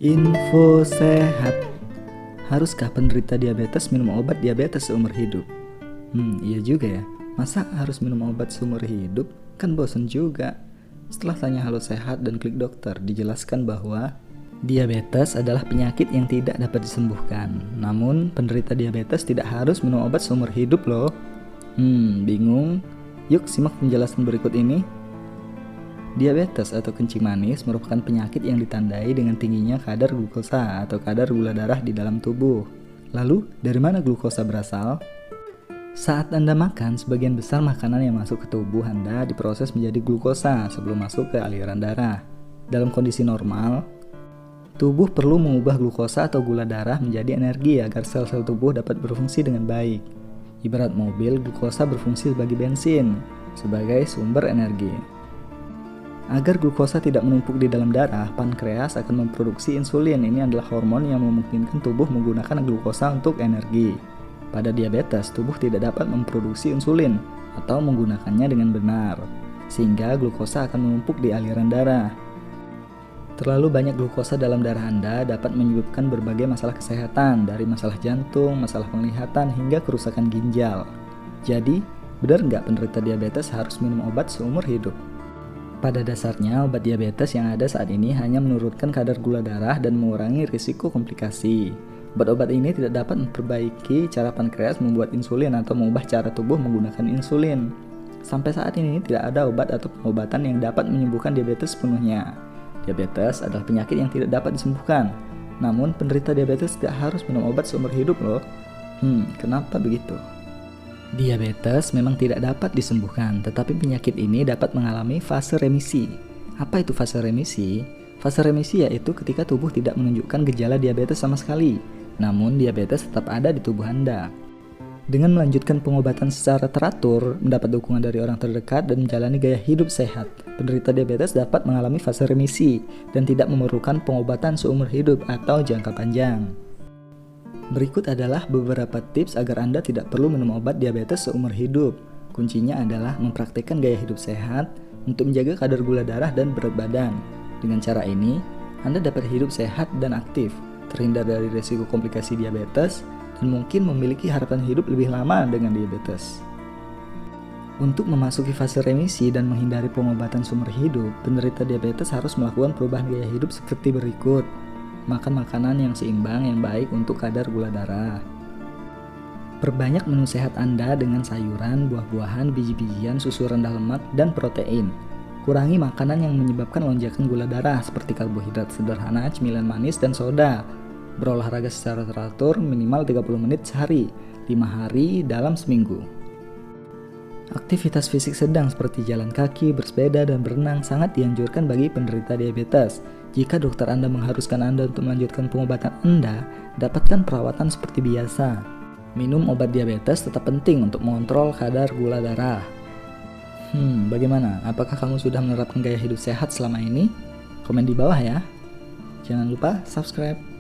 Info sehat. Haruskah penderita diabetes minum obat diabetes seumur hidup? Iya juga ya. Masa harus minum obat seumur hidup? Kan bosan juga. Setelah tanya Halo Sehat dan klik dokter, dijelaskan bahwa diabetes adalah penyakit yang tidak dapat disembuhkan. Namun, penderita diabetes tidak harus minum obat seumur hidup loh. Bingung? Yuk simak penjelasan berikut ini. Diabetes atau kencing manis merupakan penyakit yang ditandai dengan tingginya kadar glukosa atau kadar gula darah di dalam tubuh. Lalu, dari mana glukosa berasal? Saat Anda makan, sebagian besar makanan yang masuk ke tubuh Anda diproses menjadi glukosa sebelum masuk ke aliran darah. Dalam kondisi normal, tubuh perlu mengubah glukosa atau gula darah menjadi energi agar sel-sel tubuh dapat berfungsi dengan baik. Ibarat mobil, glukosa berfungsi sebagai bensin, sebagai sumber energi. Agar glukosa tidak menumpuk di dalam darah, pankreas akan memproduksi insulin. Ini adalah hormon yang memungkinkan tubuh menggunakan glukosa untuk energi. Pada diabetes, tubuh tidak dapat memproduksi insulin atau menggunakannya dengan benar, sehingga glukosa akan menumpuk di aliran darah. Terlalu banyak glukosa dalam darah Anda dapat menyebabkan berbagai masalah kesehatan, dari masalah jantung, masalah penglihatan, hingga kerusakan ginjal. Jadi, benar nggak penderita diabetes harus minum obat seumur hidup? Pada dasarnya, obat diabetes yang ada saat ini hanya menurunkan kadar gula darah dan mengurangi risiko komplikasi. Obat-obat ini tidak dapat memperbaiki cara pankreas membuat insulin atau mengubah cara tubuh menggunakan insulin. Sampai saat ini tidak ada obat atau pengobatan yang dapat menyembuhkan diabetes sepenuhnya. Diabetes adalah penyakit yang tidak dapat disembuhkan. Namun, penderita diabetes tidak harus minum obat seumur hidup loh. Kenapa begitu? Diabetes memang tidak dapat disembuhkan, tetapi penyakit ini dapat mengalami fase remisi. Apa itu fase remisi? Fase remisi yaitu ketika tubuh tidak menunjukkan gejala diabetes sama sekali, namun diabetes tetap ada di tubuh Anda. Dengan melanjutkan pengobatan secara teratur, mendapat dukungan dari orang terdekat, dan menjalani gaya hidup sehat, penderita diabetes dapat mengalami fase remisi dan tidak memerlukan pengobatan seumur hidup atau jangka panjang. Berikut adalah beberapa tips agar Anda tidak perlu minum obat diabetes seumur hidup. Kuncinya adalah mempraktikkan gaya hidup sehat untuk menjaga kadar gula darah dan berat badan. Dengan cara ini, Anda dapat hidup sehat dan aktif, terhindar dari risiko komplikasi diabetes, dan mungkin memiliki harapan hidup lebih lama dengan diabetes. Untuk memasuki fase remisi dan menghindari pengobatan seumur hidup, penderita diabetes harus melakukan perubahan gaya hidup seperti berikut. Makan makanan yang seimbang yang baik untuk kadar gula darah. Perbanyak menu sehat Anda dengan sayuran, buah-buahan, biji-bijian, susu rendah lemak, dan protein. Kurangi makanan yang menyebabkan lonjakan gula darah seperti karbohidrat sederhana, cemilan manis, dan soda. Berolahraga secara teratur minimal 30 menit sehari, 5 hari dalam seminggu. Aktivitas fisik sedang seperti jalan kaki, bersepeda, dan berenang sangat dianjurkan bagi penderita diabetes. Jika dokter Anda mengharuskan Anda untuk melanjutkan pengobatan Anda, dapatkan perawatan seperti biasa. Minum obat diabetes tetap penting untuk mengontrol kadar gula darah. Bagaimana? Apakah kamu sudah menerapkan gaya hidup sehat selama ini? Komen di bawah ya. Jangan lupa subscribe.